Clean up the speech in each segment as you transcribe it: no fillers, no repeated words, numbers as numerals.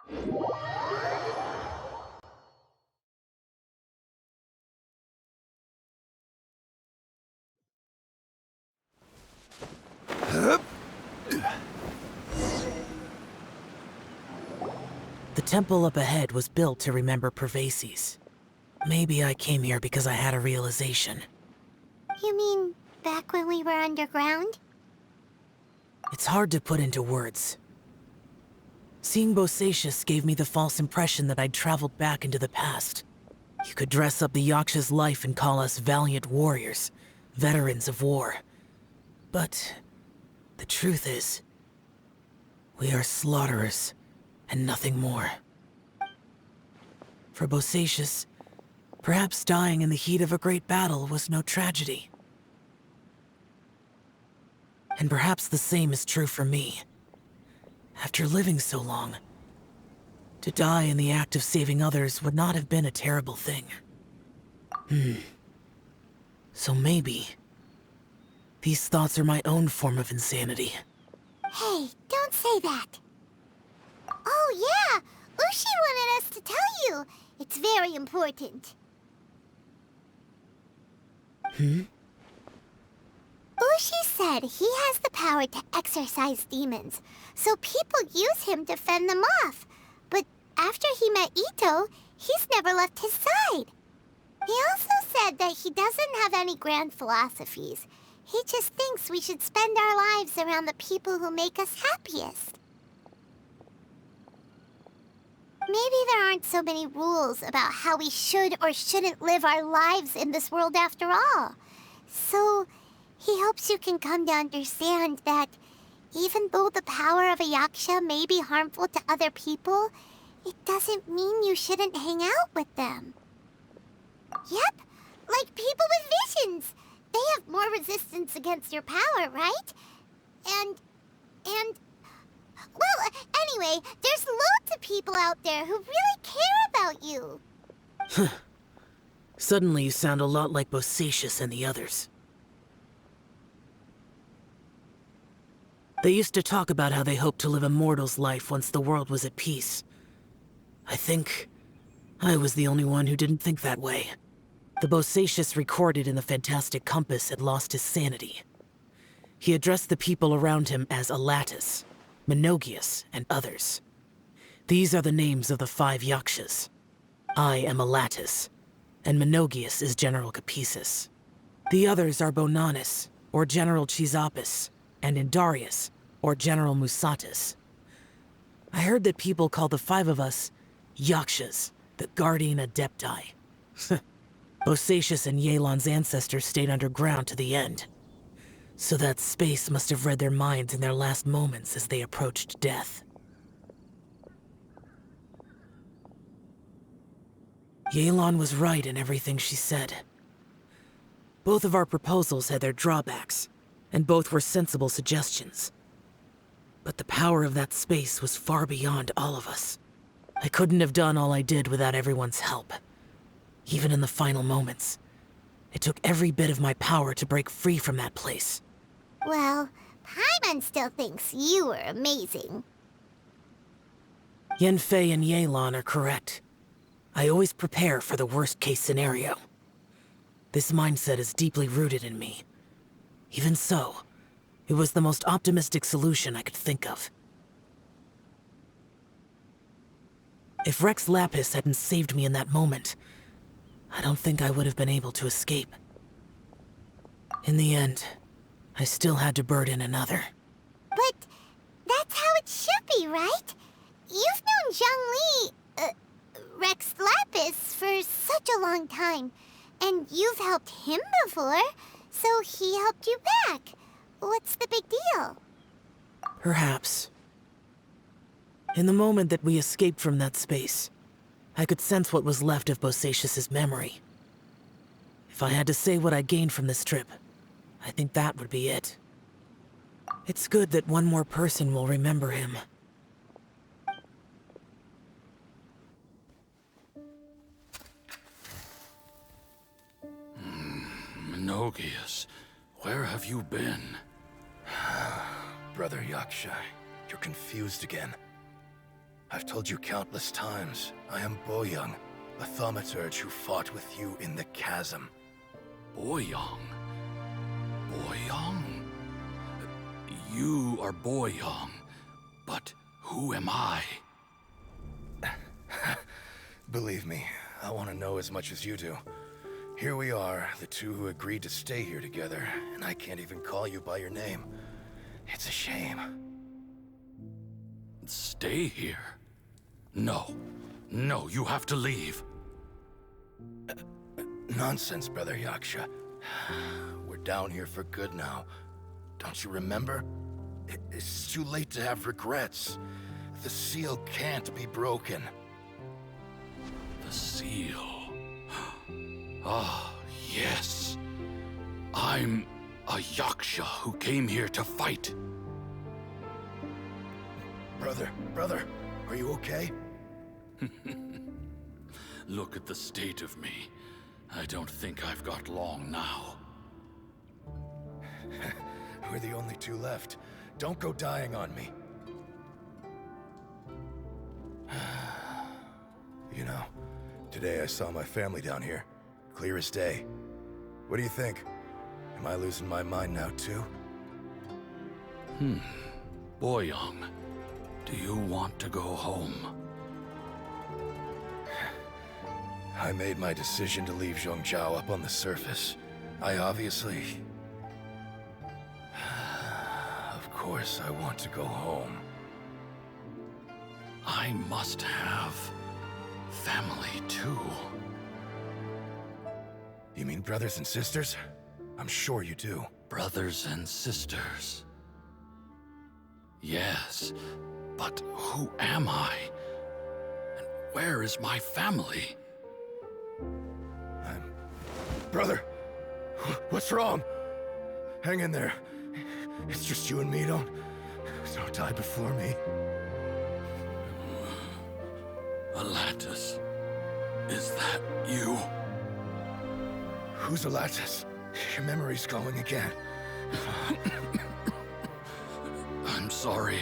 The temple up ahead was built to remember Pervases. Maybe I came here because I had a realization. You mean back when we were underground? It's hard to put into words. Seeing Bosacius gave me the false impression that I'd traveled back into the past. You could dress up the Yaksha's life and call us valiant warriors, veterans of war. But the truth is, we are slaughterers and nothing more. For Bosacius, perhaps dying in the heat of a great battle was no tragedy. And perhaps the same is true for me. After living so long, to die in the act of saving others would not have been a terrible thing. So maybe these thoughts are my own form of insanity. Hey, don't say that. Oh yeah, Ushi wanted us to tell you. It's very important. Ushi said he has the power to exorcise demons, so people use him to fend them off. But after he met Ito, he's never left his side. He also said that he doesn't have any grand philosophies. He just thinks we should spend our lives around the people who make us happiest. Maybe there aren't so many rules about how we should or shouldn't live our lives in this world after all. So he hopes you can come to understand that even though the power of a yaksha may be harmful to other people, it doesn't mean you shouldn't hang out with them. Yep, like people with visions. They have more resistance against your power, right? And... Well, anyway, there's loads of people out there who really care about you. Suddenly you sound a lot like Bosacius and the others. They used to talk about how they hoped to live a mortal's life once the world was at peace. I think I was the only one who didn't think that way. The Bosacius recorded in the Fantastic Compass had lost his sanity. He addressed the people around him as Alatus, Menogius, and others. These are the names of the 5 Yakshas. I am Alatus, and Menogius is General Capisis. The others are Bonanis, or General Chisapis, and Indarius, or General Musatis. I heard that people call the 5 of us Yakshas, the Guardian Adepti. Bosacius and Yelan's ancestors stayed underground to the end. So that space must have read their minds in their last moments as they approached death. Yelan was right in everything she said. Both of our proposals had their drawbacks, and both were sensible suggestions. But the power of that space was far beyond all of us. I couldn't have done all I did without everyone's help. Even in the final moments, it took every bit of my power to break free from that place. Well, Paimon still thinks you were amazing. Yanfei and Yelan are correct. I always prepare for the worst-case scenario. This mindset is deeply rooted in me. Even so, it was the most optimistic solution I could think of. If Rex Lapis hadn't saved me in that moment, I don't think I would have been able to escape. In the end, I still had to burden another. But that's how it should be, right? You've known Zhang Li, Rex Lapis, for such a long time. And you've helped him before, so he helped you back. What's the big deal? Perhaps. In the moment that we escaped from that space, I could sense what was left of Bosacius's memory. If I had to say what I gained from this trip, I think that would be it. It's good that one more person will remember him. Menogius, where have you been? Brother Yaksha, you're confused again. I've told you countless times, I am Boyoung, the thaumaturge who fought with you in the chasm. Boyoung? Boyoung? You are Boyoung, but who am I? Believe me, I want to know as much as you do. Here we are, the two who agreed to stay here together, and I can't even call you by your name. It's a shame. Stay here? No. No, you have to leave. Nonsense, Brother Yaksha. We're down here for good now. Don't you remember? It's too late to have regrets. The seal can't be broken. The seal. Ah, yes. I'm a Yaksha who came here to fight. Brother, are you okay? Look at the state of me. I don't think I've got long now. We're the only two left. Don't go dying on me. You know, today I saw my family down here. Clear as day. What do you think? Am I losing my mind now too? Boyoung, do you want to go home? I made my decision to leave Zhongzhou up on the surface. I obviously... Of course I want to go home. I must have family too. You mean brothers and sisters? I'm sure you do. Brothers and sisters. Yes, but who am I? And where is my family? Brother! What's wrong? Hang in there. It's just you and me, don't die before me. Alatus, is that you? Who's Alatus? Your memory's going again. I'm sorry.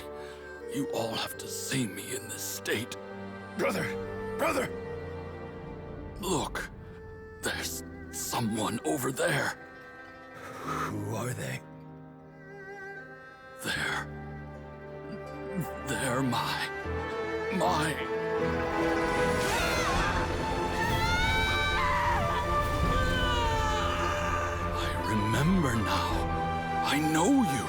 You all have to see me in this state. Brother! Look, there's someone over there. Who are they? They're my... I remember now. I know you.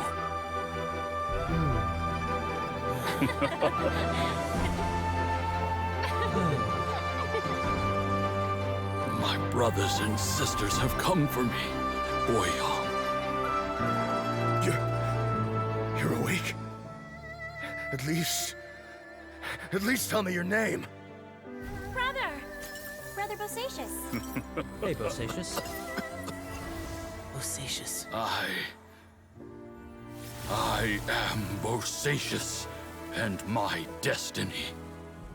My brothers and sisters have come for me, Boyoung. You're awake? At least tell me your name. Brother Bosacius. Hey, Bosacius. Bosacius. I am Bosacius, and my destiny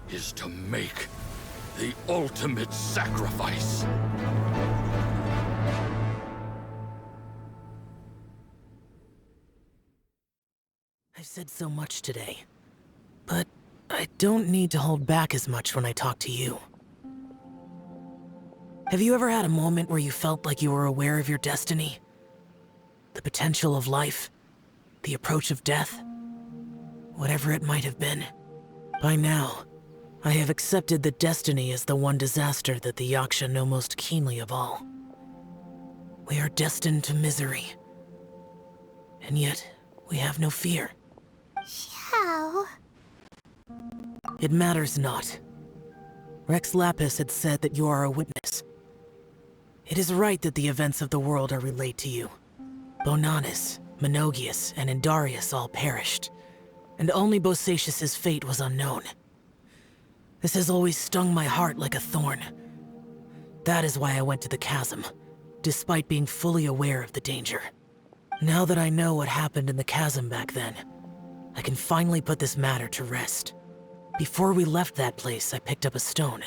is to make the ultimate sacrifice. I've said so much today, but I don't need to hold back as much when I talk to you. Have you ever had a moment where you felt like you were aware of your destiny? The potential of life? The approach of death? Whatever it might have been. By now, I have accepted that destiny is the one disaster that the Yaksha know most keenly of all. We are destined to misery. And yet, we have no fear. Xiao. It matters not. Rex Lapis had said that you are a witness. It is right that the events of the world are relayed to you. Bonanis, Menogias, and Indarius all perished, and only Bosacius's fate was unknown. This has always stung my heart like a thorn. That is why I went to the chasm, despite being fully aware of the danger. Now that I know what happened in the chasm back then, I can finally put this matter to rest. Before we left that place, I picked up a stone.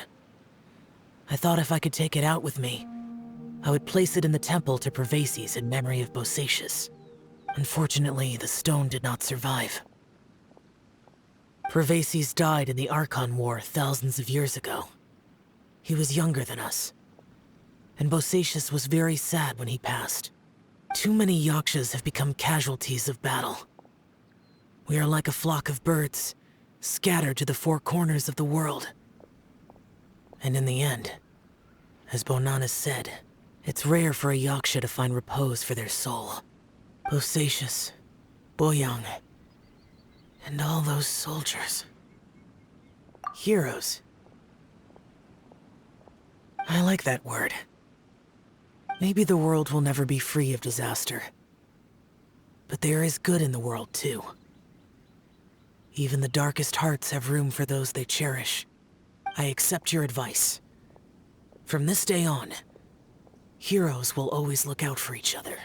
I thought if I could take it out with me, I would place it in the temple to Pervases in memory of Bosacius. Unfortunately, the stone did not survive. Pervases died in the Archon War thousands of years ago. He was younger than us. And Bosacius was very sad when he passed. Too many Yakshas have become casualties of battle. We are like a flock of birds, scattered to the four corners of the world. And in the end, as Bonanas said, it's rare for a Yaksha to find repose for their soul. Bosacius, Boyang, and all those soldiers. Heroes. I like that word. Maybe the world will never be free of disaster. But there is good in the world, too. Even the darkest hearts have room for those they cherish. I accept your advice. From this day on, heroes will always look out for each other.